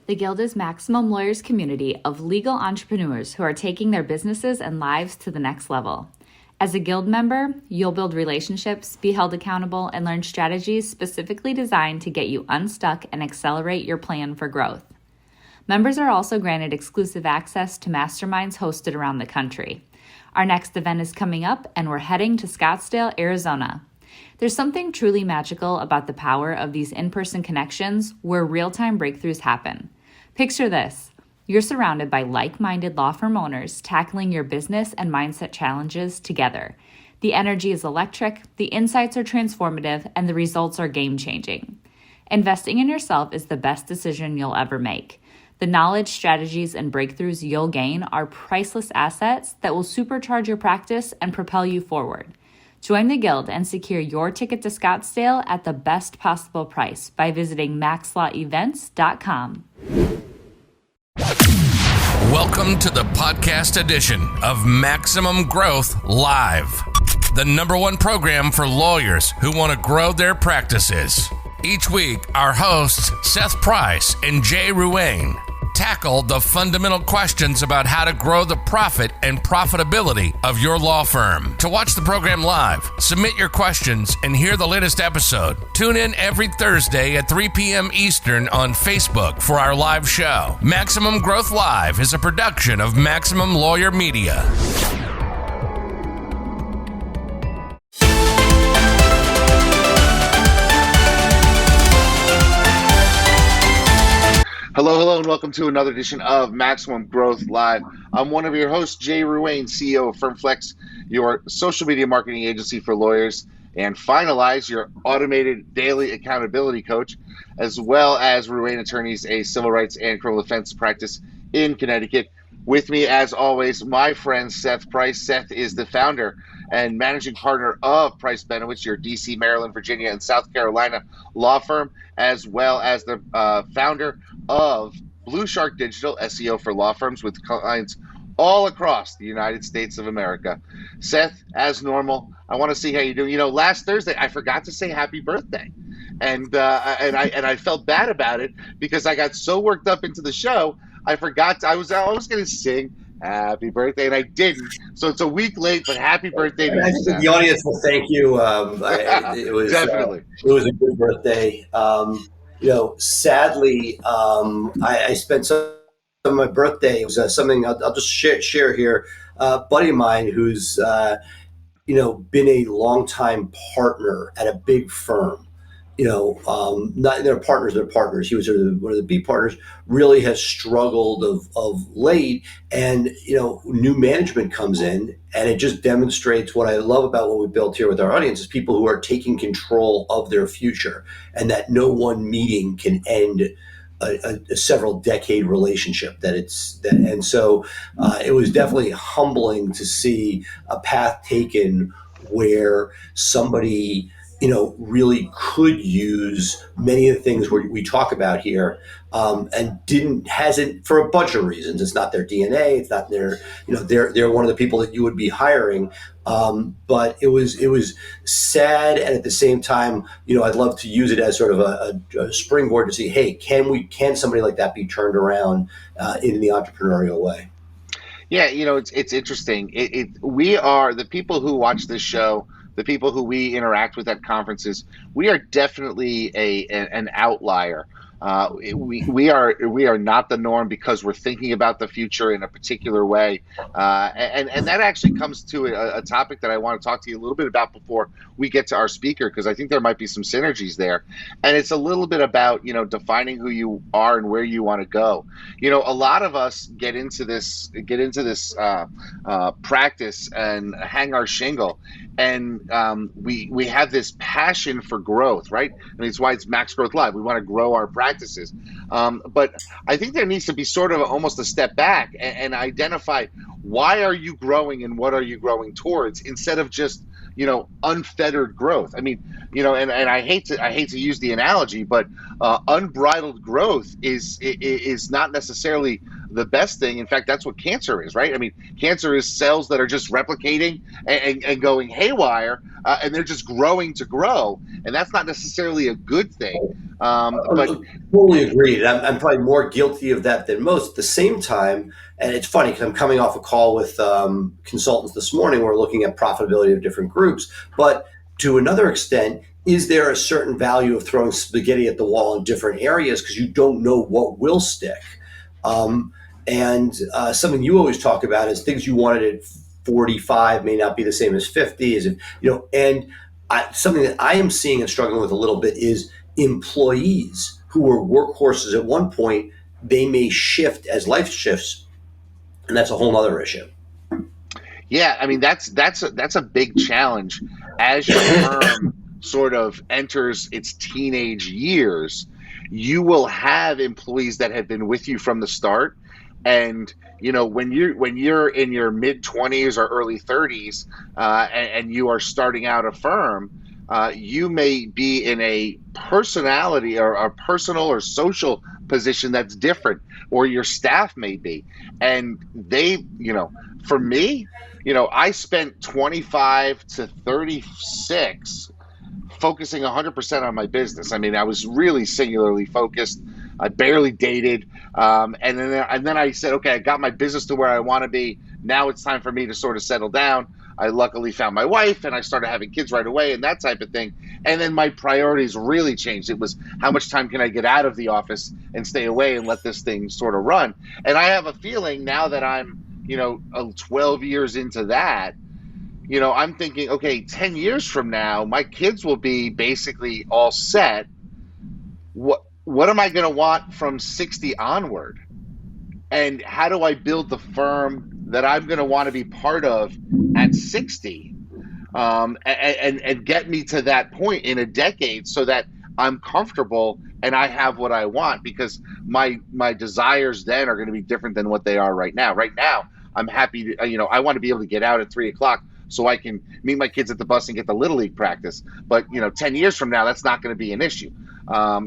The Guild is Maximum Lawyers' community of legal entrepreneurs who are taking their businesses and lives to the next level. As a Guild member, you'll build relationships, be held accountable, and learn strategies specifically designed to get you unstuck and accelerate your plan for growth. Members are also granted exclusive access to masterminds hosted around the country. Our next event is coming up, and we're heading to Scottsdale, Arizona. There's something truly magical about the power of these in-person connections where real-time breakthroughs happen. Picture this. You're surrounded by like-minded law firm owners tackling your business and mindset challenges together. The energy is electric, the insights are transformative, and the results are game-changing. Investing in yourself is the best decision you'll ever make. The knowledge, strategies, and breakthroughs you'll gain are priceless assets that will supercharge your practice and propel you forward. Join the Guild and secure your ticket to Scottsdale at the best possible price by visiting maxlawevents.com. Welcome to the podcast edition of Maximum Growth Live, the #1 program for lawyers who want to grow their practices. Each week, our hosts, Seth Price and Jay Ruane, tackle the fundamental questions about how to grow the profit and profitability of your law firm. To watch the program live, submit your questions, and hear the latest episode, tune in every Thursday at 3 p.m. Eastern on Facebook for our live show. Maximum Growth Live is a production of Maximum Lawyer Media. Hello, and welcome to another edition of Maximum Growth Live. I'm one of your hosts, Jay Ruane, CEO of FirmFlex, your social media marketing agency for lawyers, and Finalize, your automated daily accountability coach, as well as Ruane Attorneys, a civil rights and criminal defense practice in Connecticut. With me, as always, my friend Seth Price. Seth is the founder and managing partner of Price Benowitz, your DC, Maryland, Virginia, and South Carolina law firm, as well as the founder of Blue Shark Digital, SEO for law firms with clients all across the United States of America. Seth, as normal, I want to see how you're doing. You know, last Thursday, I forgot to say happy birthday. And I felt bad about it because I got so worked up into the show, I forgot. I was going to sing happy birthday, and I didn't. So it's a week late, but happy birthday to you, Seth. The audience will thank you. It was Definitely. It was a good birthday. Sadly, I spent some of my birthday. It was something I'll just share here. A buddy of mine who's been a longtime partner at a big firm. Not their partners, they're partners. He was one of the B partners, really has struggled of late. And, new management comes in, and it just demonstrates what I love about what we built here with our audience is people who are taking control of their future, and that no one meeting can end a several decade relationship and so it was definitely humbling to see a path taken where somebody really could use many of the things we talk about here, and hasn't for a bunch of reasons. It's not their DNA. It's not they're one of the people that you would be hiring. But it was sad, and at the same time, I'd love to use it as sort of a springboard to see, hey, can somebody like that be turned around in the entrepreneurial way? Yeah, it's interesting. We are the people who watch this show. The people who we interact with at conferences, we are definitely an outlier. We are not the norm because we're thinking about the future in a particular way, and that actually comes to a topic that I want to talk to you a little bit about before we get to our speaker, because I think there might be some synergies there, and it's a little bit about defining who you are and where you want to go. A lot of us get into this practice and hang our shingle, and we have this passion for growth, right? I mean, it's why it's Max Growth Live. We want to grow our practices. But I think there needs to be sort of almost a step back and identify, why are you growing and what are you growing towards, instead of just, unfettered growth. I mean, and I hate to use the analogy, but unbridled growth is not necessarily the best thing. In fact, that's what cancer is, right? I mean, cancer is cells that are just replicating and going haywire, and they're just growing to grow, and that's not necessarily a good thing. But Totally agreed. I'm probably more guilty of that than most. At the same time, and it's funny because I'm coming off a call with consultants this morning. We're looking at profitability of different groups, but to another extent, is there a certain value of throwing spaghetti at the wall in different areas because you don't know what will stick? And something you always talk about is things you wanted at 45 may not be the same as 50. Something that I am seeing and struggling with a little bit is employees who were workhorses at one point. They may shift as life shifts, and that's a whole other issue. Yeah, I mean that's a big challenge as your firm sort of enters its teenage years. You will have employees that have been with you from the start, and when you're in your mid 20s or early 30s, and you are starting out a firm, you may be in a personality or a personal or social position that's different, or your staff may be, and they, for me, I spent 25 to 36 focusing 100% on my business. I mean, I was really singularly focused. I barely dated. And then I said, okay, I got my business to where I want to be. Now it's time for me to sort of settle down. I luckily found my wife and I started having kids right away and that type of thing. And then my priorities really changed. It was how much time can I get out of the office and stay away and let this thing sort of run. And I have a feeling now that I'm, 12 years into that, I'm thinking, okay, 10 years from now, my kids will be basically all set. What am I going to want from 60 onward? And how do I build the firm that I'm going to want to be part of at 60, and get me to that point in a decade so that I'm comfortable and I have what I want, because my desires then are going to be different than what they are right now. Right now, I'm happy to, I want to be able to get out at 3:00 so I can meet my kids at the bus and get the Little League practice. But, 10 years from now, that's not going to be an issue.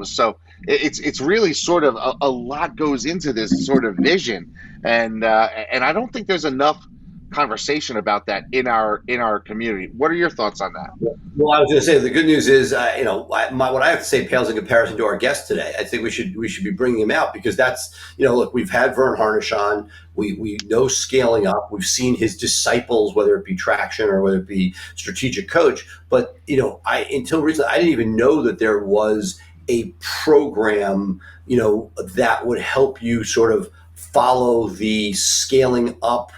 So it's really sort of a lot goes into this sort of vision. And I don't think there's enough conversation about that in our community. What are your thoughts on that? Well, I was going to say the good news is, what I have to say pales in comparison to our guest today. I think we should be bringing him out because that's, look, we've had Vern Harnish on. We know scaling up. We've seen his disciples, whether it be Traction or whether it be Strategic Coach. But until recently, I didn't even know that there was a program, that would help you sort of follow the scaling up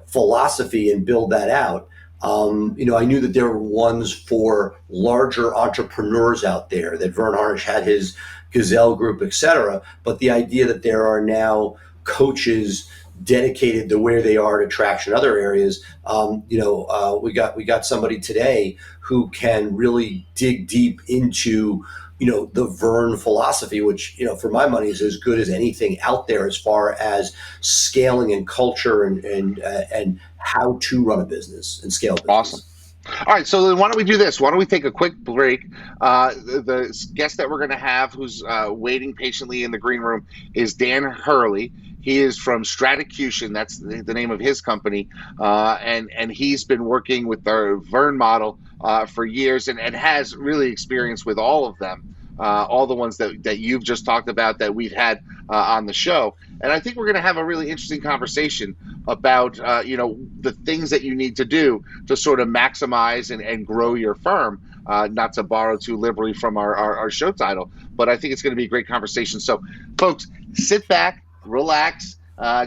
philosophy and build that out. I knew that there were ones for larger entrepreneurs out there, that Vern Harnish had his Gazelle group, et cetera. But the idea that there are now coaches dedicated to where they are to Traction other areas, we got somebody today who can really dig deep into the Vern philosophy, which, for my money is as good as anything out there as far as scaling and culture and how to run a business and scale a business. Awesome. All right, so then why don't we do this? Why don't we take a quick break? The guest that we're going to have who's waiting patiently in the green room is Dan Hurley. He is from Stratacution. That's the name of his company. And he's been working with the Vern model for years and has really experience with all of them, all the ones that you've just talked about that we've had on the show. And I think we're going to have a really interesting conversation about, the things that you need to do to sort of maximize and grow your firm, not to borrow too liberally from our show title. But I think it's going to be a great conversation. So, folks, sit back, relax,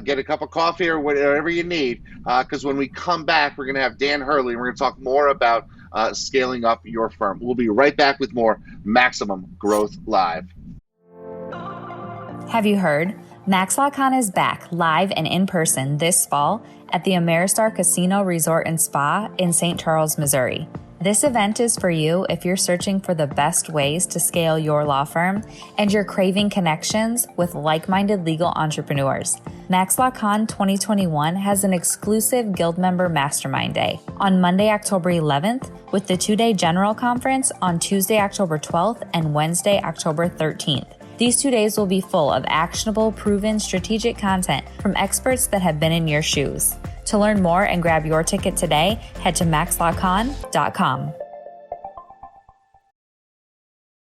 get a cup of coffee or whatever you need, because when we come back, we're going to have Dan Hurley, and we're going to talk more about scaling up your firm. We'll be right back with more Maximum Growth Live. Have you heard? MaxLawCon is back live and in person this fall at the Ameristar Casino Resort and Spa in St. Charles, Missouri. This event is for you if you're searching for the best ways to scale your law firm and you're craving connections with like-minded legal entrepreneurs. MaxLawCon 2021 has an exclusive Guild member Mastermind Day on Monday, October 11th, with the two-day General Conference on Tuesday, October 12th and Wednesday, October 13th. These 2 days will be full of actionable, proven, strategic content from experts that have been in your shoes. To learn more and grab your ticket today, head to maxlawcon.com.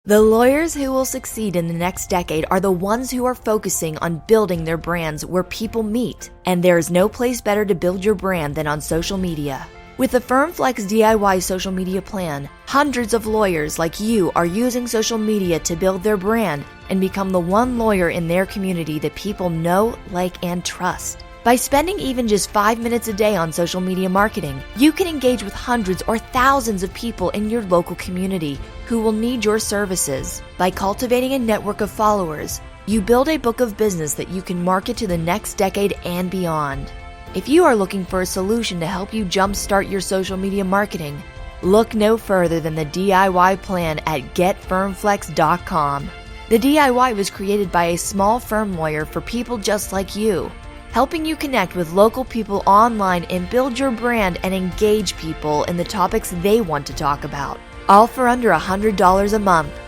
The lawyers who will succeed in the next decade are the ones who are focusing on building their brands where people meet. And there is no place better to build your brand than on social media. With the FirmFlex DIY social media plan, hundreds of lawyers like you are using social media to build their brand and become the one lawyer in their community that people know, like, and trust. By spending even just 5 minutes a day on social media marketing, you can engage with hundreds or thousands of people in your local community who will need your services. By cultivating a network of followers, you build a book of business that you can market to the next decade and beyond. If you are looking for a solution to help you jumpstart your social media marketing, look no further than the DIY plan at getfirmflex.com. The DIY was created by a small firm lawyer for people just like you, helping you connect with local people online and build your brand and engage people in the topics they want to talk about, all for under $100 a month.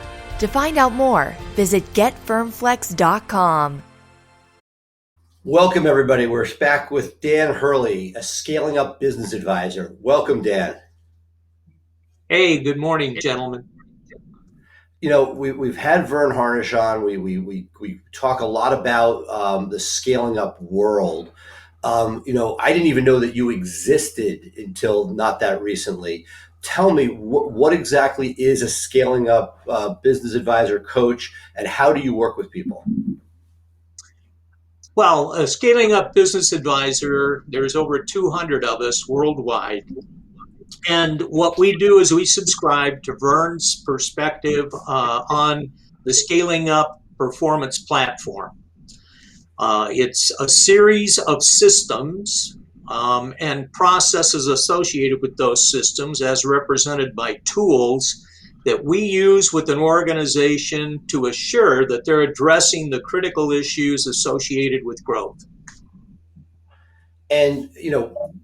To find out more, visit getfirmflex.com. Welcome, everybody. We're back with Dan Hurley, a scaling up business advisor. Welcome, Dan. Hey, good morning, gentlemen. You know, we've had Vern Harnish on. We talk a lot about the scaling up world. I didn't even know that you existed until not that recently. Tell me, what exactly is a scaling up business advisor coach, and how do you work with people? Well, a scaling up business advisor, there's over 200 of us worldwide. And what we do is we subscribe to Vern's perspective on the scaling up performance platform. It's a series of systems and processes associated with those systems as represented by tools that we use with an organization to assure that they're addressing the critical issues associated with growth. And,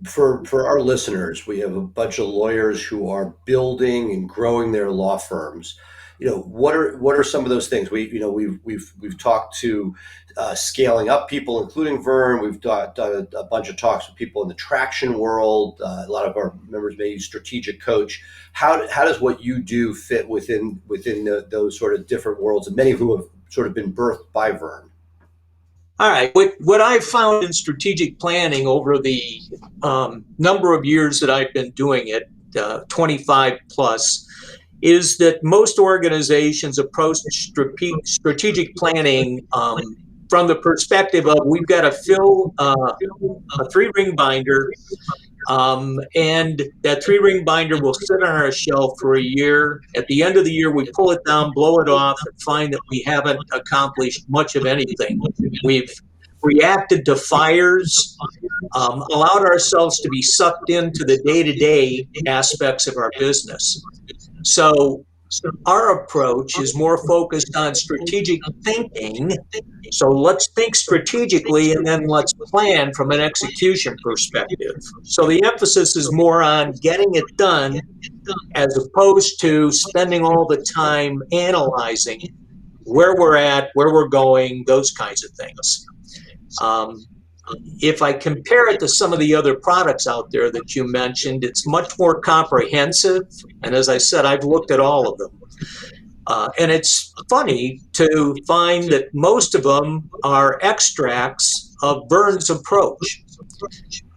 for our listeners, we have a bunch of lawyers who are building and growing their law firms. What are some of those things? We've talked to scaling up people, including Vern. We've done a bunch of talks with people in the traction world. A lot of our members may use strategic coach. How does what you do fit within those sort of different worlds, and many of whom have sort of been birthed by Vern? All right. What I've found in strategic planning over the number of years that I've been doing it, 25 plus, is that most organizations approach strategic planning from the perspective of we've got to fill a 3-ring binder, and that 3-ring binder will sit on our shelf for a year. At the end of the year, we pull it down, blow it off, and find that we haven't accomplished much of anything. We've reacted to fires, allowed ourselves to be sucked into the day-to-day aspects of our business. So our approach is more focused on strategic thinking. So let's think strategically, and then let's plan from an execution perspective. So the emphasis is more on getting it done as opposed to spending all the time analyzing where we're at, where we're going, those kinds of things. If I compare it to some of the other products out there that you mentioned, it's much more comprehensive. And as I said, I've looked at all of them. And it's funny to find that most of them are extracts of Vern's approach.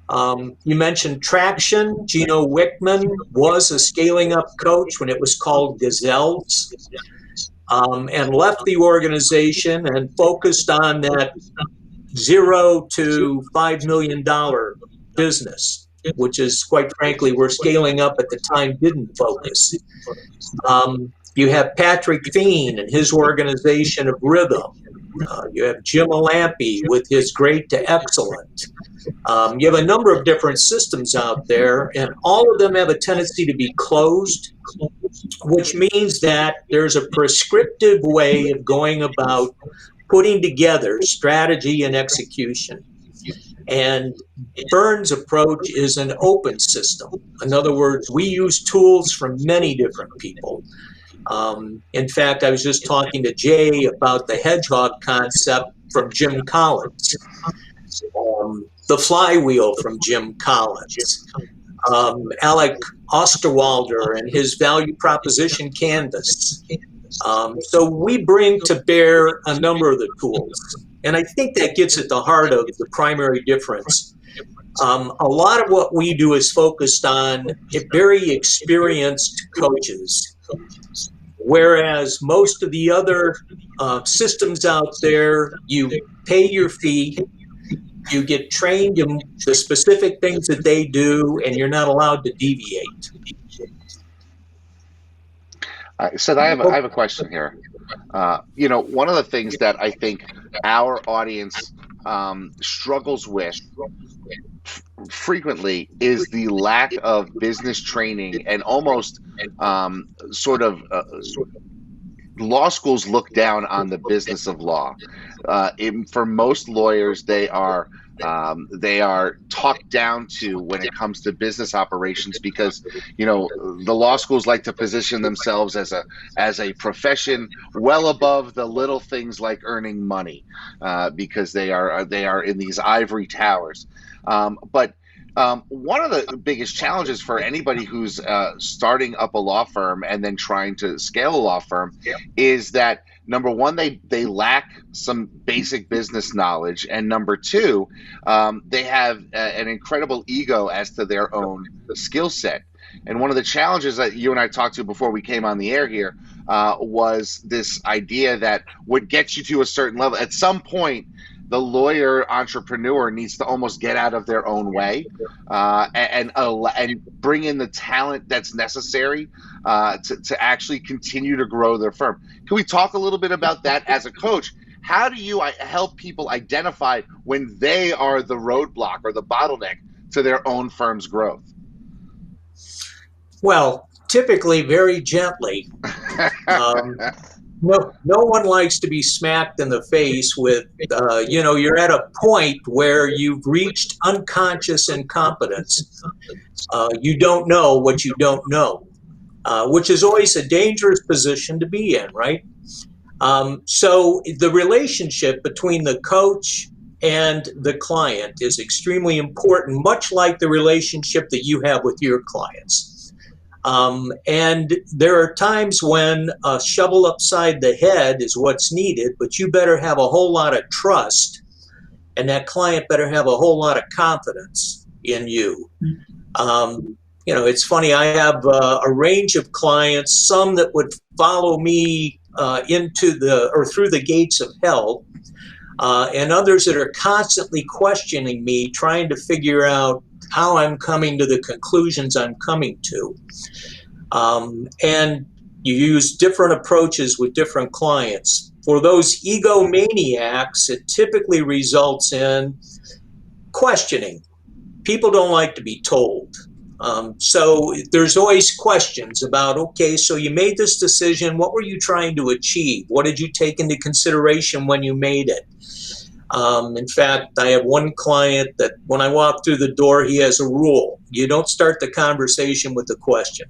You mentioned traction. Gino Wickman was a scaling up coach when it was called Gazelles, and left the organization and focused on that $0 to $5 million business, which is, quite frankly, where scaling up at the time didn't focus. You have Patrick Thien and his organization of Rhythm. You have Jim Alampi with his Great to Excellent. You have a number of different systems out there, and all of them have a tendency to be closed, which means that there's a prescriptive way of going about putting together strategy and execution. And Vern's approach is an open system. In other words, we use tools from many different people. In fact, I was just talking to Jay about the hedgehog concept from Jim Collins, the flywheel from Jim Collins, Alec Osterwalder and his value proposition canvas. So we bring to bear a number of the tools. And I think that gets at the heart of the primary difference. A lot of what we do is focused on very experienced coaches, whereas most of the other systems out there, you pay your fee, you get trained in the specific things that they do, and you're not allowed to deviate. Seth, I have a question here. One of the things that I think our audience struggles with frequently is the lack of business training, and almost law schools look down on the business of law. For most lawyers, they are talked down to when it comes to business operations, because the law schools like to position themselves as a profession well above the little things like earning money, because they are in these ivory towers. But one of the biggest challenges for anybody who's starting up a law firm and then trying to scale a law firm is that, number one, they lack some basic business knowledge, and number two, they have an incredible ego as to their own skill set. And one of the challenges that you and I talked to before we came on the air here was this idea that what gets you to a certain level, at some point, the lawyer entrepreneur needs to almost get out of their own way and bring in the talent that's necessary to actually continue to grow their firm. Can we talk a little bit about that as a coach? How do you help people identify when they are the roadblock or the bottleneck to their own firm's growth? Well, typically very gently. No one likes to be smacked in the face with, you're at a point where you've reached unconscious incompetence. You don't know what you don't know, which is always a dangerous position to be in, right? So the relationship between the coach and the client is extremely important, much like the relationship that you have with your clients. And there are times when a shovel upside the head is what's needed, but you better have a whole lot of trust, and that client better have a whole lot of confidence in you. It's funny, I have a range of clients, some that would follow me through the gates of hell, and others that are constantly questioning me, trying to figure out how I'm coming to the conclusions I'm coming to. And you use different approaches with different clients. For those egomaniacs, it typically results in questioning. People don't like to be told. So there's always questions about, okay, so you made this decision. What were you trying to achieve? What did you take into consideration when you made it? In fact, I have one client that when I walk through the door, he has a rule. You don't start the conversation with a question.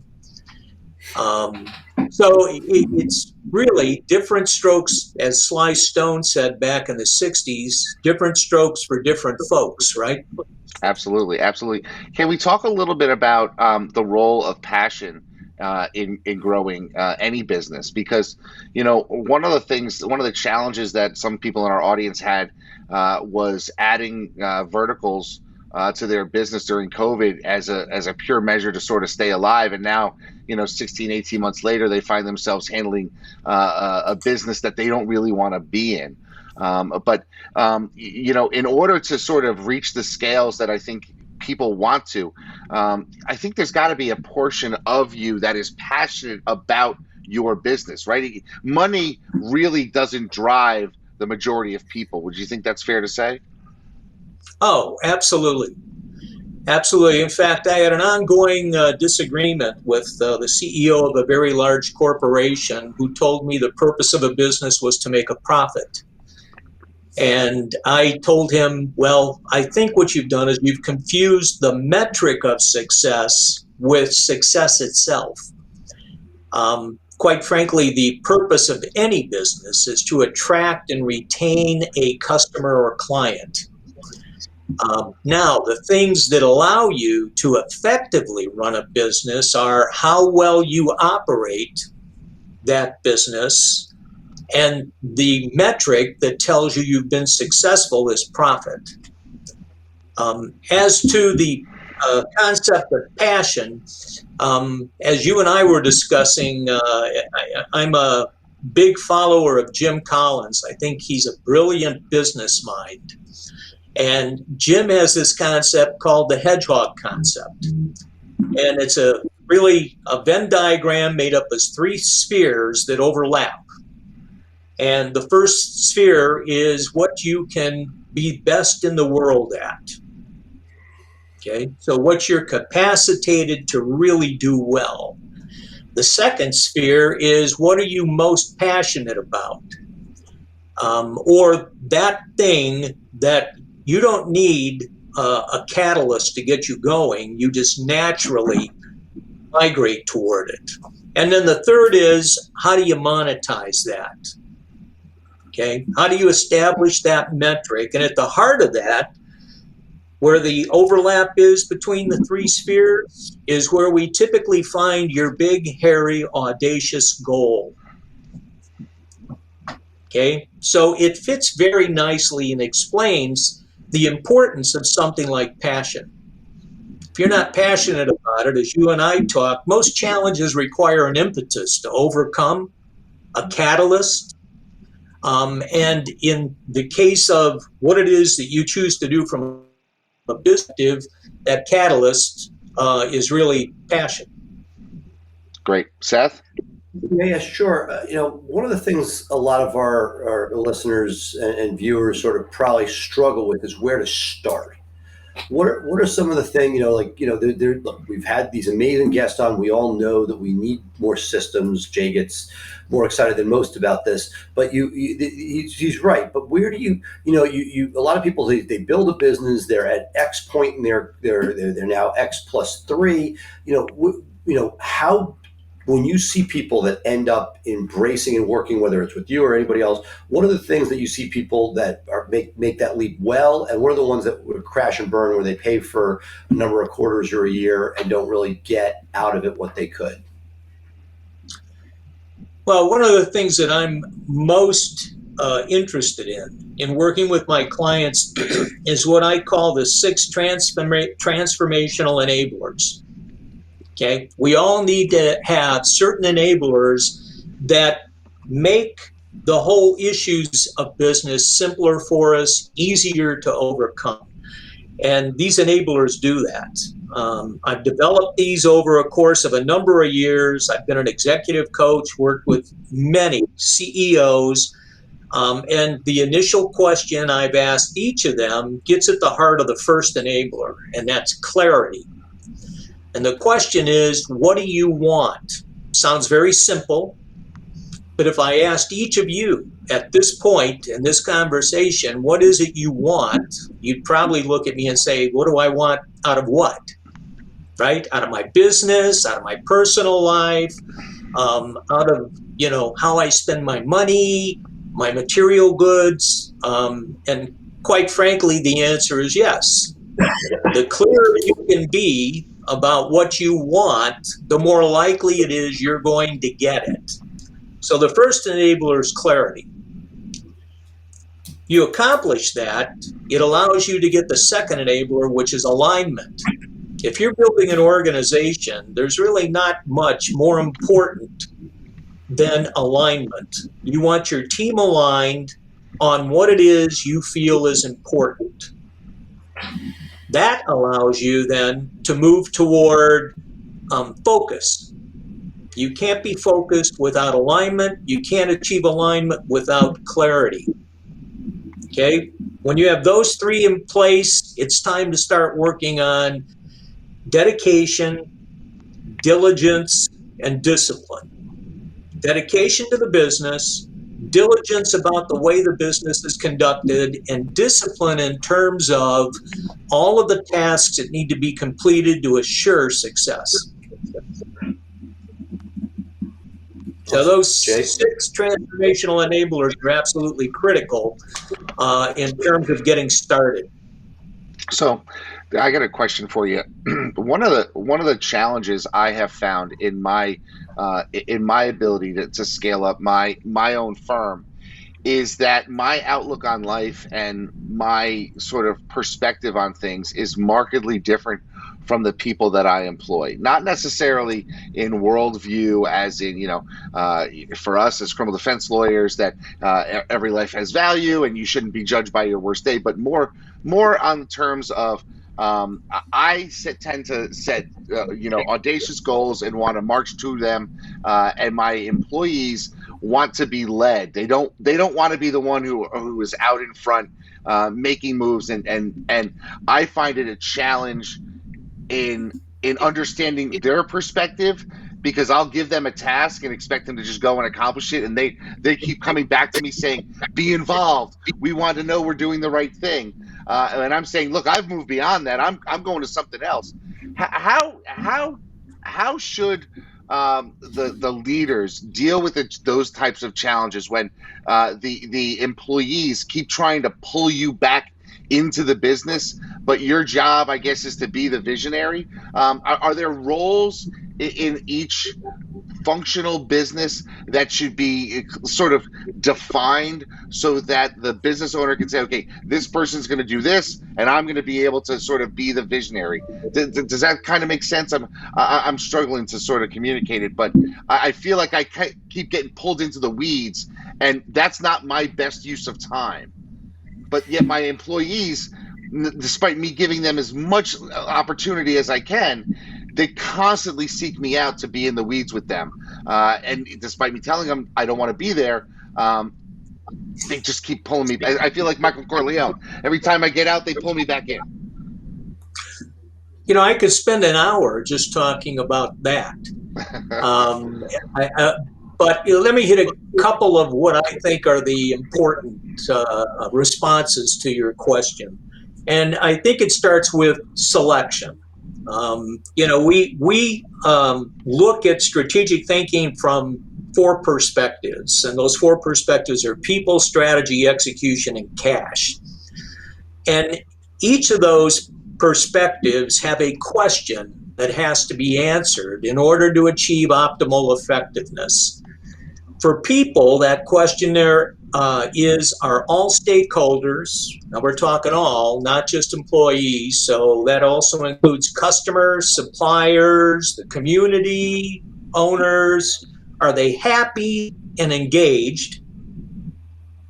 So it's really different strokes, as Sly Stone said back in the 60s, different strokes for different folks, right? Absolutely. Can we talk a little bit about the role of passion in growing any business? Because, one of the challenges that some people in our audience had was adding verticals to their business during COVID as a pure measure to sort of stay alive. And now, 16, 18 months later, they find themselves handling a business that they don't really want to be in. But in order to sort of reach the scales that I think people want to, I think there's got to be a portion of you that is passionate about your business, right? Money really doesn't drive the majority of people. Would you think that's fair to say? Oh, absolutely. Absolutely. In fact, I had an ongoing disagreement with the CEO of a very large corporation who told me the purpose of a business was to make a profit. And I told him, well, I think what you've done is you've confused the metric of success with success itself. quite frankly, the purpose of any business is to attract and retain a customer or client. Now, the things that allow you to effectively run a business are how well you operate that business, and the metric that tells you you've been successful is profit. As to the concept of passion, as you and I were discussing, I'm a big follower of Jim Collins. I think he's a brilliant business mind. And Jim has this concept called the hedgehog concept. And it's really a Venn diagram made up of 3 spheres that overlap. And the first sphere is what you can be best in the world at. Okay, so what you're capacitated to really do well. The second sphere is what are you most passionate about? Or that thing that you don't need a catalyst to get you going. You just naturally migrate toward it. And then the third is, how do you monetize that? Okay, how do you establish that metric? And at the heart of that, where the overlap is between the 3 spheres, is where we typically find your big, hairy, audacious goal. Okay, so it fits very nicely and explains the importance of something like passion. If you're not passionate about it, as you and I talk, most challenges require an impetus to overcome, a catalyst. And in the case of what it is that you choose to do from a business, that catalyst is really passion. Great. Seth? Yeah, sure. One of the things a lot of our listeners and viewers sort of probably struggle with is where to start. What are some of the things, look, we've had these amazing guests on. We all know that we need more systems. Jay gets more excited than most about this, but he's right. But where do you a lot of people, they build a business, they're at X point and they're now X plus 3, how, when you see people that end up embracing and working, whether it's with you or anybody else, what are the things that you see people that make that leap well, and what are the ones that would crash and burn where they pay for a number of quarters or a year and don't really get out of it what they could? Well, one of the things that I'm most interested in working with my clients is what I call the 6 transformational enablers. Okay, we all need to have certain enablers that make the whole issues of business simpler for us, easier to overcome. And these enablers do that. I've developed these over a course of a number of years. I've been an executive coach, worked with many CEOs, and the initial question I've asked each of them gets at the heart of the first enabler, and that's clarity. And the question is, what do you want? Sounds very simple, but if I asked each of you at this point in this conversation, what is it you want? You'd probably look at me and say, what do I want out of what? Right? Out of my business, out of my personal life, out of, how I spend my money, my material goods. And quite frankly, the answer is yes. The clearer you can be about what you want, the more likely it is you're going to get it. So the first enabler is clarity. You accomplish that, it allows you to get the second enabler, which is alignment. If you're building an organization, there's really not much more important than alignment. You want your team aligned on what it is you feel is important. That allows you then to move toward focus. You can't be focused without alignment. You can't achieve alignment without clarity. Okay? When you have those 3 in place, it's time to start working on dedication, diligence, and discipline. Dedication to the business, diligence about the way the business is conducted, and discipline in terms of all of the tasks that need to be completed to assure success. So those Jay? 6 transformational enablers are absolutely critical in terms of getting started. So, I got a question for you. One of the challenges I have found in my ability to scale up my own firm is that my outlook on life and my sort of perspective on things is markedly different from the people that I employ. Not necessarily in worldview, as in, for us as criminal defense lawyers, that every life has value and you shouldn't be judged by your worst day, but more on terms of I tend to set audacious goals and want to march to them, and my employees want to be led. They don't want to be the one who is out in front making moves, and I find it a challenge in understanding their perspective, because I'll give them a task and expect them to just go and accomplish it, and they keep coming back to me saying, be involved, we want to know we're doing the right thing, and I'm saying, look, I've moved beyond that. I'm going to something else. How should the leaders deal with those types of challenges when the employees keep trying to pull you back into the business, but your job, I guess, is to be the visionary? Are there roles in each functional business that should be sort of defined so that the business owner can say, okay, this person's going to do this, and I'm going to be able to sort of be the visionary? Does that kind of make sense? I'm struggling to sort of communicate it, but I feel like I keep getting pulled into the weeds, and that's not my best use of time. But yet my employees, despite me giving them as much opportunity as I can, they constantly seek me out to be in the weeds with them. And despite me telling them I don't want to be there, they just keep pulling me. I feel like Michael Corleone. Every time I get out, they pull me back in. I could spend an hour just talking about that. But let me hit a couple of what I think are the important responses to your question. And I think it starts with selection. We look at strategic thinking from 4 perspectives, and those 4 perspectives are people, strategy, execution, and cash. And each of those perspectives have a question that has to be answered in order to achieve optimal effectiveness. For people, that question there is, are all stakeholders, now we're talking all, not just employees, so that also includes customers, suppliers, the community, owners, are they happy and engaged?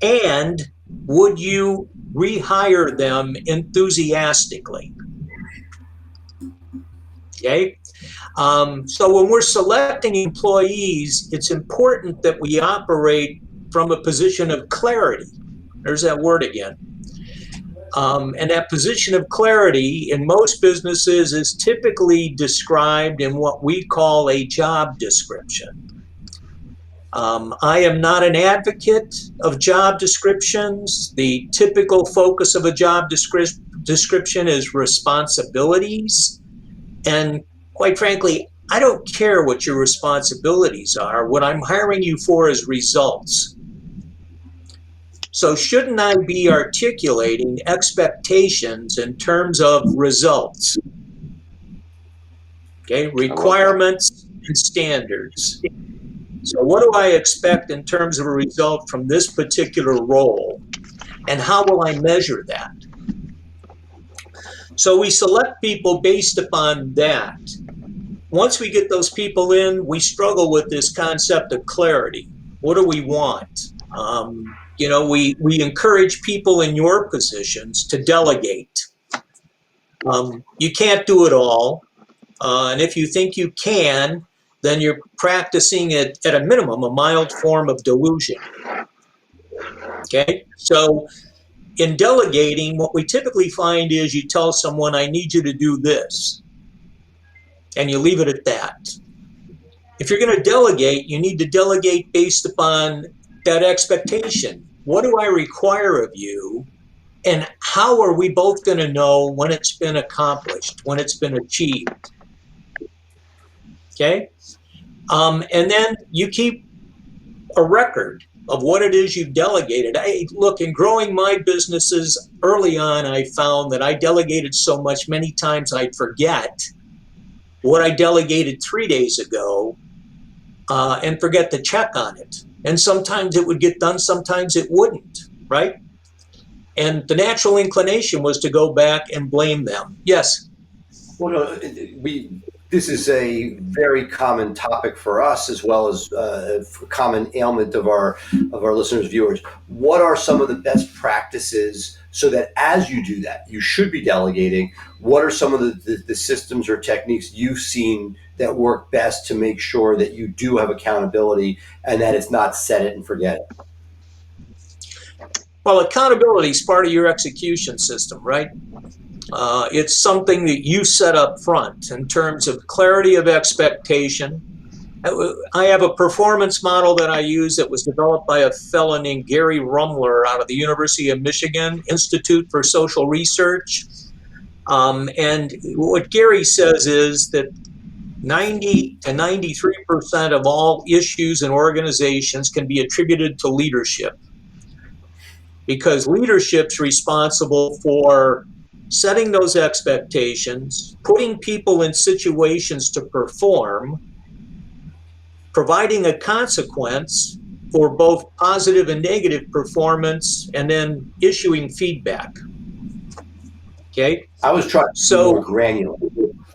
And would you rehire them enthusiastically? Okay. So when we're selecting employees, it's important that we operate from a position of clarity. There's that word again. And that position of clarity in most businesses is typically described in what we call a job description. I am not an advocate of job descriptions. The typical focus of a job description is responsibilities. And quite frankly, I don't care what your responsibilities are. What I'm hiring you for is results. So shouldn't I be articulating expectations in terms of results? Okay, requirements and standards. So what do I expect in terms of a result from this particular role? And how will I measure that? So we select people based upon that. Once we get those people in, we struggle with this concept of clarity. What do we want? We encourage people in your positions to delegate. You can't do it all. And if you think you can, then you're practicing it at a minimum, a mild form of delusion. Okay? So in delegating, what we typically find is you tell someone, I need you to do this. And you leave it at that. If you're going to delegate, you need to delegate based upon that expectation. What do I require of you? And how are we both going to know when it's been accomplished, when it's been achieved? Okay? And then you keep a record of what it is you've delegated. Look, in growing my businesses early on, I found that I delegated so much many times I'd forget what I delegated 3 days ago and forget to check on it. And sometimes it would get done, sometimes it wouldn't, right? And the natural inclination was to go back and blame them. Yes. Well, no, this is a very common topic for us, as well as a common ailment of our listeners, viewers. What are some of the best practices so that as you do that, you should be delegating? What are some of the systems or techniques you've seen that work best to make sure that you do have accountability and that it's not set it and forget it? Well, accountability is part of your execution system, right? It's something that you set up front in terms of clarity of expectation. I have a performance model that I use that was developed by a fellow named Gary Rumler out of the University of Michigan Institute for Social Research. And what Gary says is that 90 to 93% of all issues in organizations can be attributed to leadership, because leadership's responsible for setting those expectations, putting people in situations to perform, providing a consequence for both positive and negative performance, and then issuing feedback. Okay? I was trying to be more granular.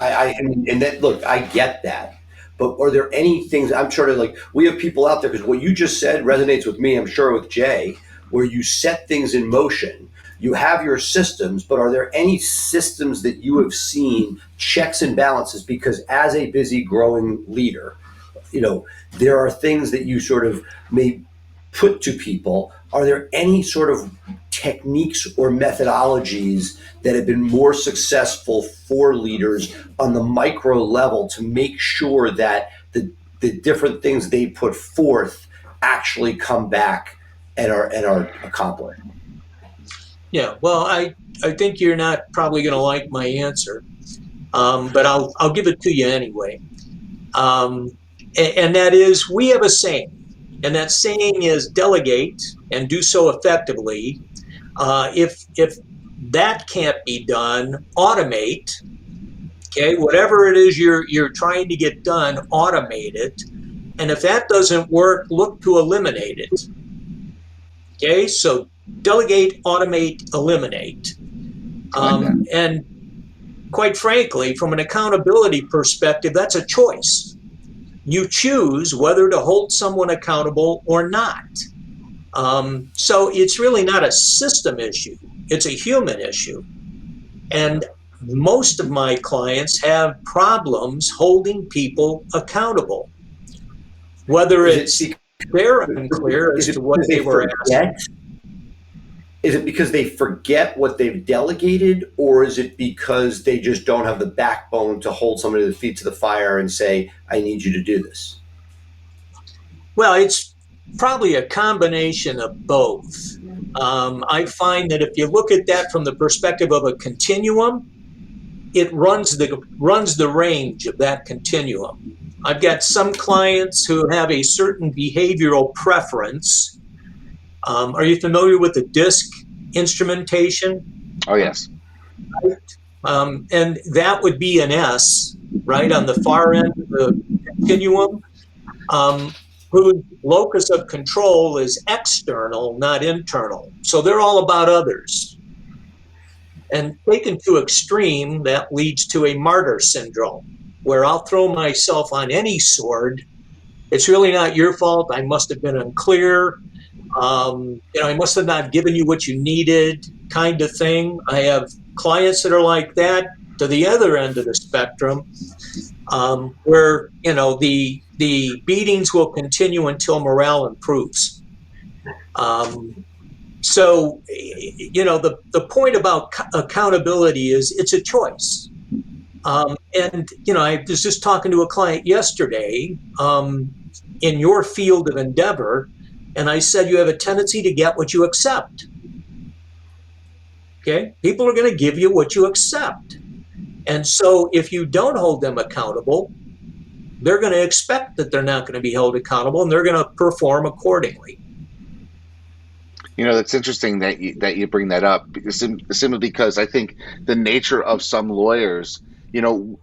And that, look, I get that. But are there any things, I'm sure that, like, we have people out there, because what you just said resonates with me, I'm sure with Jay, where you set things in motion. You have your systems, but are there any systems that you have seen, checks and balances? Because as a busy growing leader, there are things that you sort of may put to people. Are there any sort of techniques or methodologies that have been more successful for leaders on the micro level to make sure that the different things they put forth actually come back and are accomplished? Yeah, well, I think you're not probably going to like my answer, but I'll give it to you anyway. And that is, we have a saying, and that saying is delegate and do so effectively. If that can't be done, automate. Okay, whatever it is you're trying to get done, automate it. And if that doesn't work, look to eliminate it. Okay, so delegate, automate, eliminate. And quite frankly, from an accountability perspective, that's a choice. You choose whether to hold someone accountable or not. So it's really not a system issue. It's a human issue. And most of my clients have problems holding people accountable. Whether it's clear and unclear as to what they were asked. Is it because they forget what they've delegated, or is it because they just don't have the backbone to hold somebody to the feet to the fire and say, I need you to do this? Well, it's probably a combination of both. I find that if you look at that from the perspective of a continuum, it runs the range of that continuum. I've got some clients who have a certain behavioral preference. Are you familiar with the DISC instrumentation? Oh, yes. And that would be an S, right, on the far end of the continuum, whose locus of control is external, not internal. So they're all about others. And taken to extreme, that leads to a martyr syndrome, where I'll throw myself on any sword. It's really not your fault. I must have been unclear. I must have not given you what you needed, kind of thing. I have clients that are like that to the other end of the spectrum, where, the beatings will continue until morale improves. So, the point about accountability is it's a choice. And I was just talking to a client yesterday in your field of endeavor, and I said you have a tendency to get what you accept. Okay? People are going to give you what you accept. And so if you don't hold them accountable, they're going to expect that they're not going to be held accountable, and they're going to perform accordingly. That's interesting that you bring that up, simply because I think the nature of some lawyers, and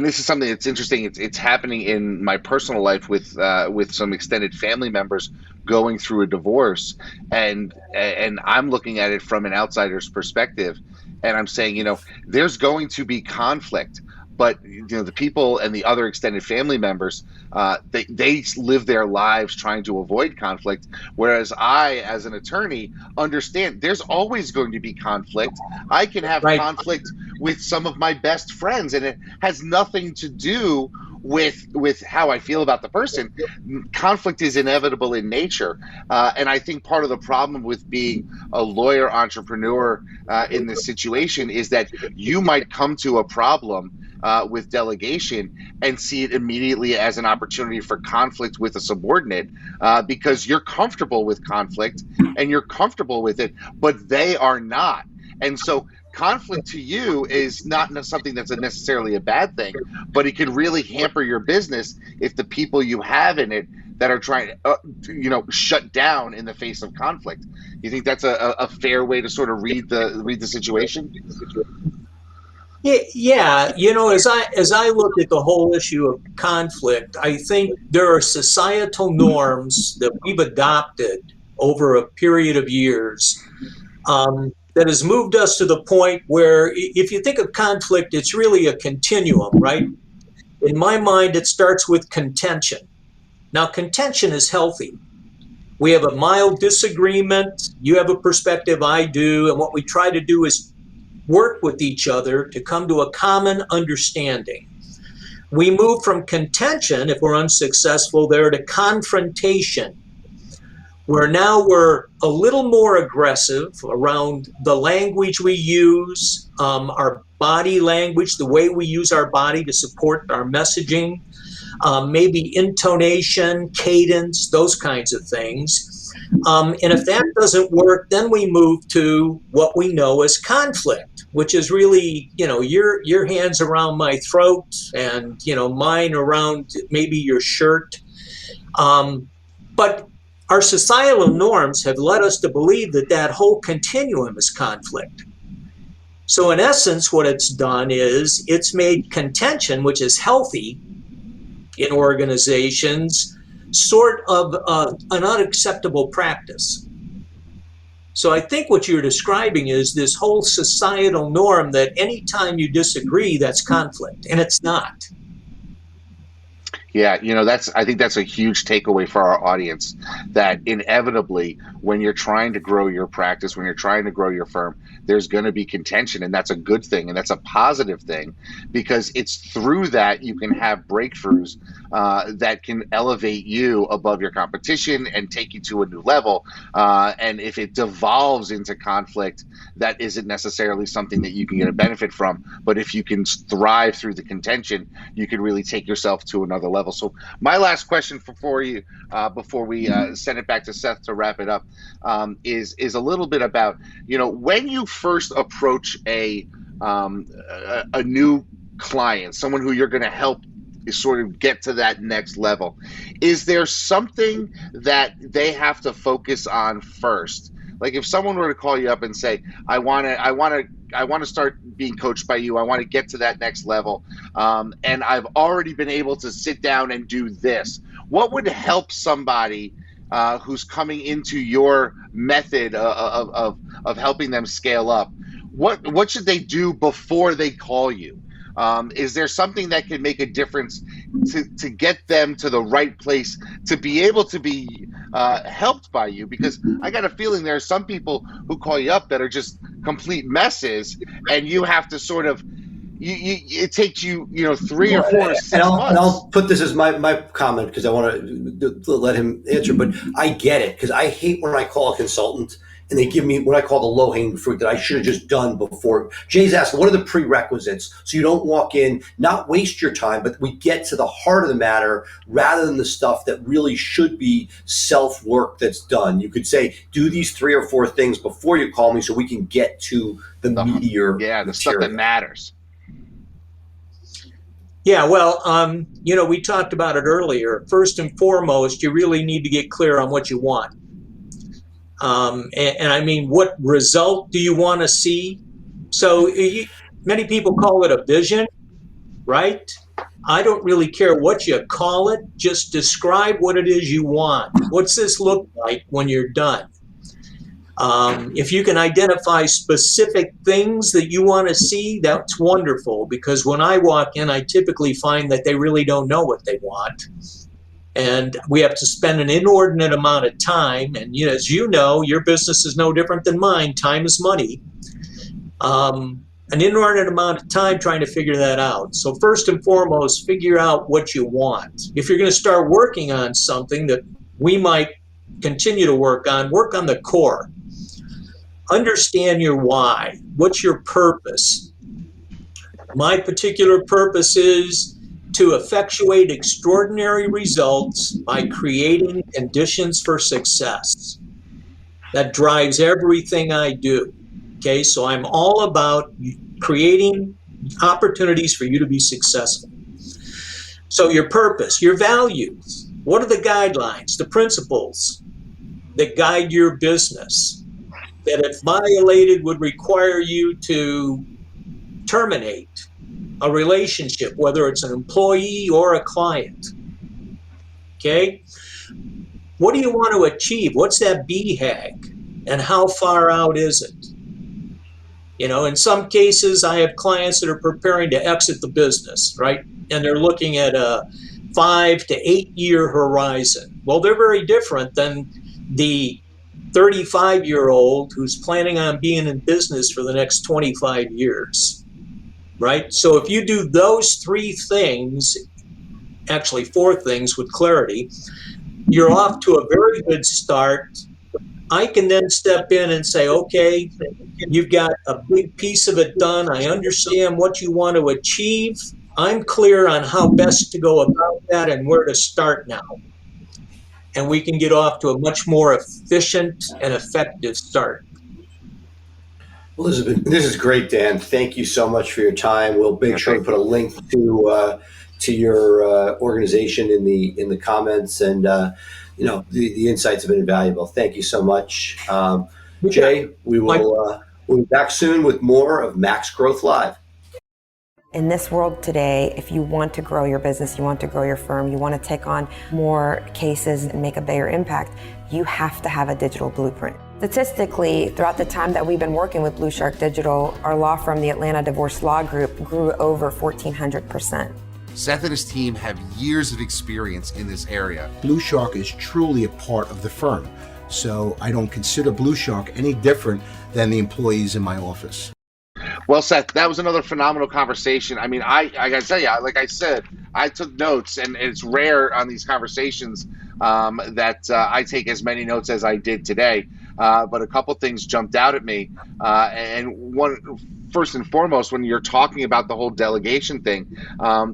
this is something that's interesting. It's happening in my personal life with some extended family members going through a divorce, and I'm looking at it from an outsider's perspective, and I'm saying, there's going to be conflict, but the people and the other extended family members, they live their lives trying to avoid conflict, whereas I, as an attorney, understand there's always going to be conflict. I can have Right. conflict with some of my best friends, and it has nothing to do with how I feel about the person. Conflict is inevitable in nature, and I think part of the problem with being a lawyer entrepreneur in this situation is that you might come to a problem with delegation and see it immediately as an opportunity for conflict with a subordinate, because you're comfortable with conflict and you're comfortable with it, but they are not. And so conflict to you is not something that's necessarily a bad thing, but it can really hamper your business if the people you have in it that are trying to shut down in the face of conflict. You think that's a fair way to sort of read the situation? Yeah, as I look at the whole issue of conflict, I think there are societal norms that we've adopted over a period of years that has moved us to the point where, if you think of conflict, it's really a continuum, right? In my mind, it starts with contention. Now, contention is healthy. We have a mild disagreement. You have a perspective, I do, and what we try to do is work with each other to come to a common understanding. We move from contention, if we're unsuccessful there, to confrontation, where now we're a little more aggressive around the language we use, our body language, the way we use our body to support our messaging, maybe intonation, cadence, those kinds of things. And if that doesn't work, then we move to what we know as conflict, which is really, your hands around my throat and, mine around maybe your shirt. But our societal norms have led us to believe that whole continuum is conflict. So in essence, what it's done is it's made contention, which is healthy in organizations, sort of an unacceptable practice. So I think what you're describing is this whole societal norm that anytime you disagree, that's conflict, and it's not. Yeah, I think that's a huge takeaway for our audience, that inevitably when you're trying to grow your practice, when you're trying to grow your firm, there's going to be contention, and that's a good thing, and that's a positive thing, because it's through that you can have breakthroughs that can elevate you above your competition and take you to a new level. And if it devolves into conflict, that isn't necessarily something that you can get a benefit from. But if you can thrive through the contention, you can really take yourself to another level. So my last question for you, before we send it back to Seth to wrap it up, is a little bit about, when you first approach a new client, someone who you're going to help sort of get to that next level, is there something that they have to focus on first? Like if someone were to call you up and say, I want to start being coached by you, I want to get to that next level, and I've already been able to sit down and do this, what would help somebody who's coming into your method of helping them scale up? What should they do before they call you? Is there something that can make a difference to get them to the right place to be able to be helped by you? Because I got a feeling there are some people who call you up that are just complete messes, and you have to sort of, it takes you 3 or 4 or 6 months. And I'll put this as my comment, because I want to let him answer, but I get it, because I hate when I call a consultant and they give me what I call the low-hanging fruit that I should have just done before. Jay's asking, what are the prerequisites? So you don't walk in, not waste your time, but we get to the heart of the matter rather than the stuff that really should be self-work that's done. You could say, do these 3 or 4 things before you call me so we can get to the meatier the stuff that matters. Yeah, well, we talked about it earlier. First and foremost, you really need to get clear on what you want. And I mean, what result do you want to see? So many people call it a vision, right? I don't really care what you call it. Just describe what it is you want. What's this look like when you're done? If you can identify specific things that you want to see, that's wonderful, because when I walk in, I typically find that they really don't know what they want. And we have to spend an inordinate amount of time. And as you know, your business is no different than mine. Time is money. An inordinate amount of time trying to figure that out. So first and foremost, figure out what you want. If you're going to start working on something that we might continue to work on the core. Understand your why. What's your purpose? My particular purpose is to effectuate extraordinary results by creating conditions for success. That drives everything I do. Okay, so I'm all about creating opportunities for you to be successful. So your purpose, your values, what are the guidelines, the principles that guide your business that if violated would require you to terminate a relationship, whether it's an employee or a client? Okay, what do you want to achieve? What's that BHAG, and how far out is it? In some cases, I have clients that are preparing to exit the business, right? And they're looking at a 5 to 8 year horizon. Well, they're very different than the 35-year-old who's planning on being in business for the next 25 years, right? So if you do those 3 things, actually 4 things with clarity, you're off to a very good start. I can then step in and say, okay, you've got a big piece of it done. I understand what you want to achieve. I'm clear on how best to go about that and where to start now. And we can get off to a much more efficient and effective start. Well, this is great, Dan. Thank you so much for your time. We'll make sure to put a link to your organization in the comments, and the insights have been invaluable. Thank you so much, Jay. We'll be back soon with more of Max Growth Live. In this world today, if you want to grow your business, you want to grow your firm, you want to take on more cases and make a bigger impact, you have to have a digital blueprint. Statistically, throughout the time that we've been working with Blue Shark Digital, our law firm, the Atlanta Divorce Law Group, grew over 1,400%. Seth and his team have years of experience in this area. Blue Shark is truly a part of the firm, so I don't consider Blue Shark any different than the employees in my office. Well, Seth, that was another phenomenal conversation. I mean, I got to tell you, like I said, I took notes, and it's rare on these conversations that I take as many notes as I did today. But a couple things jumped out at me. And one, first and foremost, when you're talking about the whole delegation thing,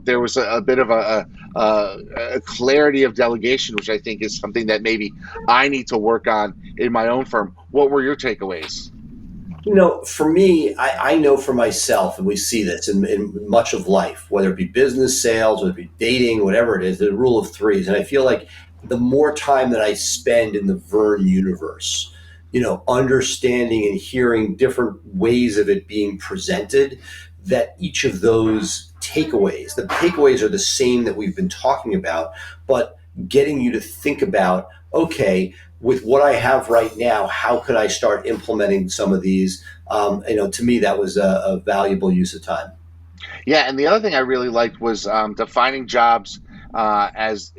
there was a bit of a clarity of delegation, which I think is something that maybe I need to work on in my own firm. What were your takeaways? For me, I know for myself, and we see this in much of life, whether it be business, sales, whether it be dating, whatever it is, the rule of 3s. And I feel like the more time that I spend in the Vern universe, understanding and hearing different ways of it being presented, that each of those takeaways, the takeaways are the same that we've been talking about, but getting you to think about, okay, with what I have right now, how could I start implementing some of these? To me, that was a valuable use of time. Yeah, and the other thing I really liked was defining jobs as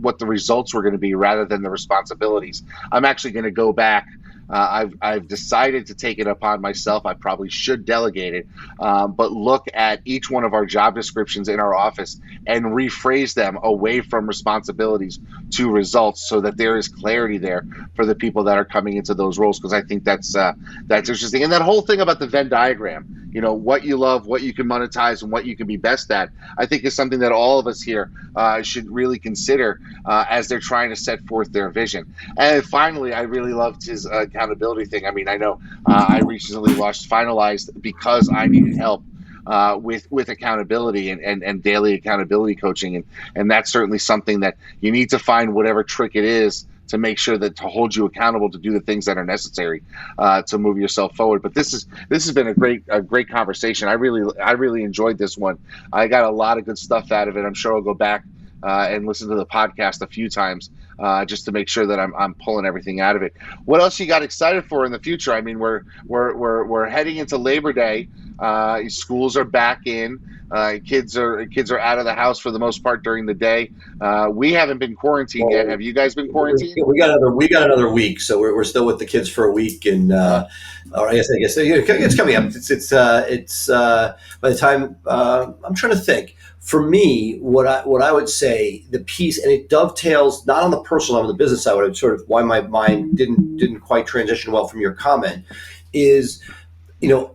what the results were going to be rather than the responsibilities. I'm actually going to go back. I've decided to take it upon myself. I probably should delegate it, but look at each one of our job descriptions in our office and rephrase them away from responsibilities to results, so that there is clarity there for the people that are coming into those roles. Because I think that's interesting. And that whole thing about the Venn diagram, what you love, what you can monetize, and what you can be best at, I think is something that all of us here should really consider as they're trying to set forth their vision. And finally, I really loved his accountability thing. I mean, I know I recently finalized because I needed help with accountability and daily accountability coaching. And that's certainly something that you need to find whatever trick it is to make sure that to hold you accountable to do the things that are necessary to move yourself forward. But this has been a great conversation. I really enjoyed this one. I got a lot of good stuff out of it. I'm sure I'll go back and listen to the podcast a few times just to make sure that I'm pulling everything out of it. What else you got excited for in the future? I mean, we're heading into Labor Day. Schools are back in. Kids are out of the house for the most part during the day. We haven't been quarantined yet. Have you guys been quarantined? We got another week, so we're still with the kids for a week, and I guess it's coming up. It's by the time I'm trying to think. For me, what I would say, the piece, and it dovetails not on the personal level, the business side, but sort of why my mind didn't quite transition well from your comment, is,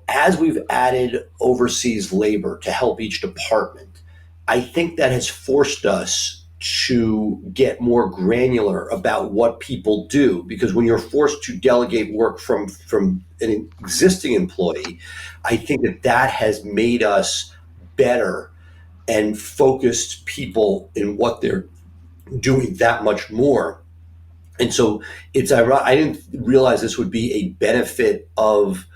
as we've added overseas labor to help each department, I think that has forced us to get more granular about what people do, because when you're forced to delegate work from an existing employee, I think that has made us better and focused people in what they're doing that much more. And so it's ironic. I didn't realize this would be a benefit of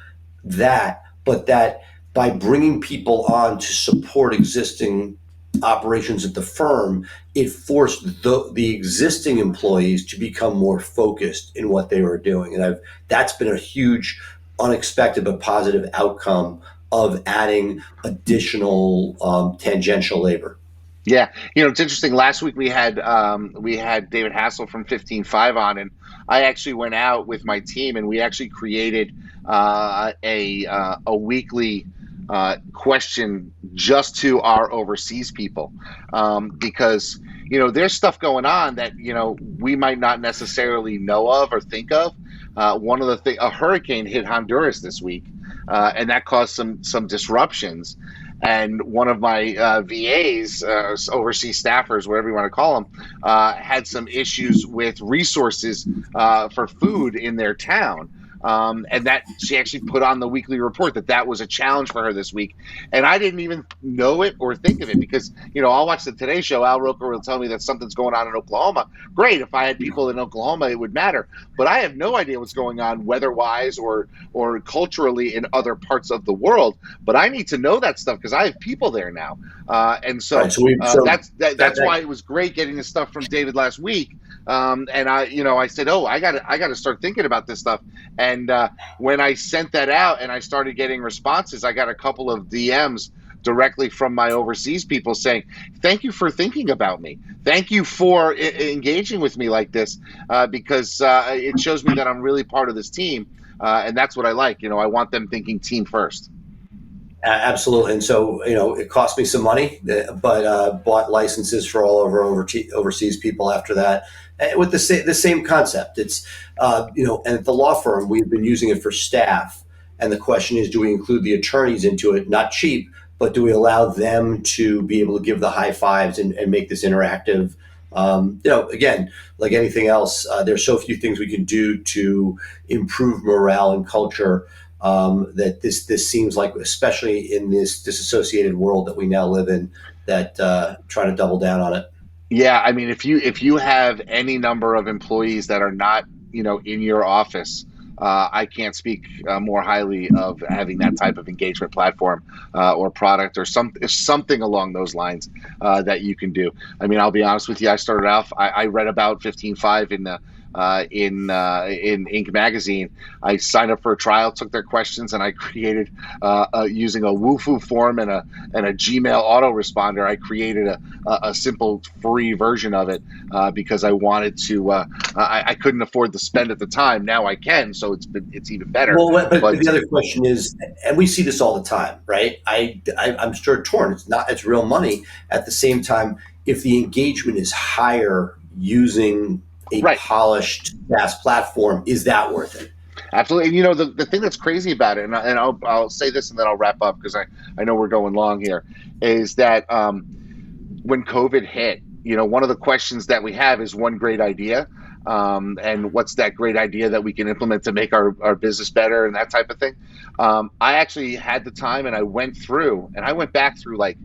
that, but that by bringing people on to support existing operations at the firm, it forced the existing employees to become more focused in what they were doing. And that's been a huge, unexpected but positive outcome of adding additional tangential labor. Yeah, it's interesting. Last week we had David Hassel from 15.5 on, and I actually went out with my team and we actually created a weekly question just to our overseas people, because there's stuff going on that we might not necessarily know of or think of. One of the things, a hurricane hit Honduras this week, and that caused some disruptions. And one of my VAs, overseas staffers, whatever you want to call them, had some issues with resources for food in their town. And that she actually put on the weekly report that was a challenge for her this week. And I didn't even know it or think of it because, I'll watch the Today Show. Al Roker will tell me that something's going on in Oklahoma. Great. If I had people in Oklahoma, it would matter. But I have no idea what's going on weather-wise or culturally in other parts of the world. But I need to know that stuff because I have people there now. And so, that's why it was great getting the stuff from David last week. And I said, I got to start thinking about this stuff. And when I sent that out and I started getting responses, I got a couple of DMs directly from my overseas people saying, thank you for thinking about me. Thank you for engaging with me like this, because it shows me that I'm really part of this team. And that's what I like. I want them thinking team first. Absolutely. And so, it cost me some money, but bought licenses for all of our overseas people after that. With the same concept. It's, and at the law firm, we've been using it for staff. And the question is, do we include the attorneys into it? Not cheap, but do we allow them to be able to give the high fives and make this interactive? Again, like anything else, there's so few things we can do to improve morale and culture that this seems like, especially in this disassociated world that we now live in, that trying to double down on it. Yeah, I mean, if you have any number of employees that are not, in your office, I can't speak more highly of having that type of engagement platform or product or something along those lines that you can do. I mean, I'll be honest with you. I started off. I read about 15.5 in Inc. magazine. I signed up for a trial, took their questions, and I created using a Wufoo form and a Gmail autoresponder. I created a simple free version of it because I wanted to. I couldn't afford to spend at the time. Now I can, so it's even better. Well, but the other question is, and we see this all the time, right? I'm sure torn. It's real money. At the same time, if the engagement is higher using a polished SaaS platform, is that worth it? Absolutely. And the thing that's crazy about it, and I'll say this and then I'll wrap up because I know we're going long here, is that when COVID hit, one of the questions that we have is one great idea. and what's that great idea that we can implement to make our business better and that type of thing. I actually had the time, and I went back through like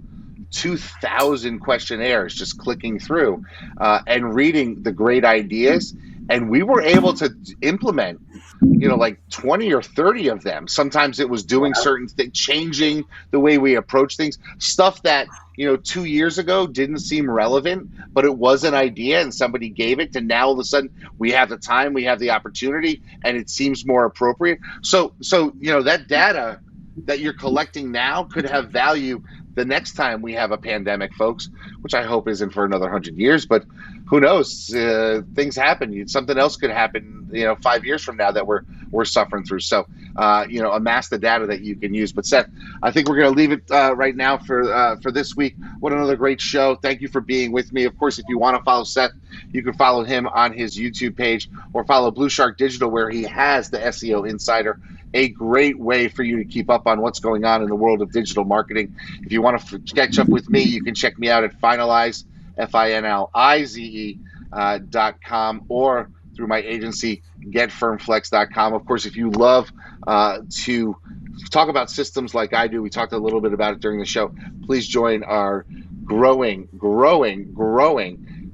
2,000 questionnaires, just clicking through and reading the great ideas. And we were able to implement, like 20 or 30 of them. Sometimes it was doing certain things, changing the way we approach things, stuff that, 2 years ago didn't seem relevant, but it was an idea and somebody gave it, and now all of a sudden we have the time, we have the opportunity, and it seems more appropriate. So that data that you're collecting now could have value the next time we have a pandemic, folks, which I hope isn't for another 100 years, but who knows? Things happen. Something else could happen, 5 years from now that we're suffering through. So, amass the data that you can use. But Seth, I think we're going to leave it right now for this week. What another great show. Thank you for being with me. Of course, if you want to follow Seth, you can follow him on his YouTube page or follow Blue Shark Digital, where he has the SEO Insider, a great way for you to keep up on what's going on in the world of digital marketing. If you want to catch up with me, you can check me out at Finalize, FINLIZE.com, or through my agency, getfirmflex.com. Of course, if you love to talk about systems like I do, we talked a little bit about it during the show, please join our growing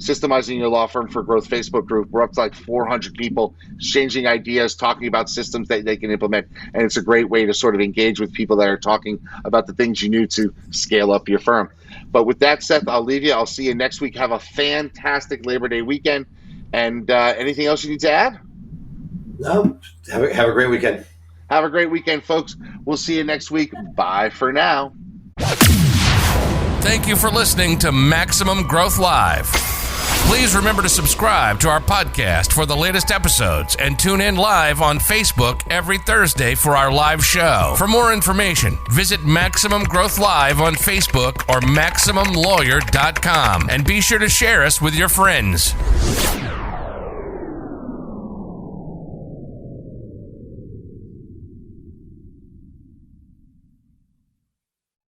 Systemizing Your Law Firm for Growth Facebook group. We're up to like 400 people exchanging ideas, talking about systems that they can implement. And it's a great way to sort of engage with people that are talking about the things you need to scale up your firm. But with that, Seth, I'll leave you. I'll see you next week. Have a fantastic Labor Day weekend. And anything else you need to add? No. Have a great weekend. Have a great weekend, folks. We'll see you next week. Bye for now. Thank you for listening to Maximum Growth Live. Please remember to subscribe to our podcast for the latest episodes and tune in live on Facebook every Thursday for our live show. For more information, visit Maximum Growth Live on Facebook or MaximumLawyer.com, and be sure to share us with your friends.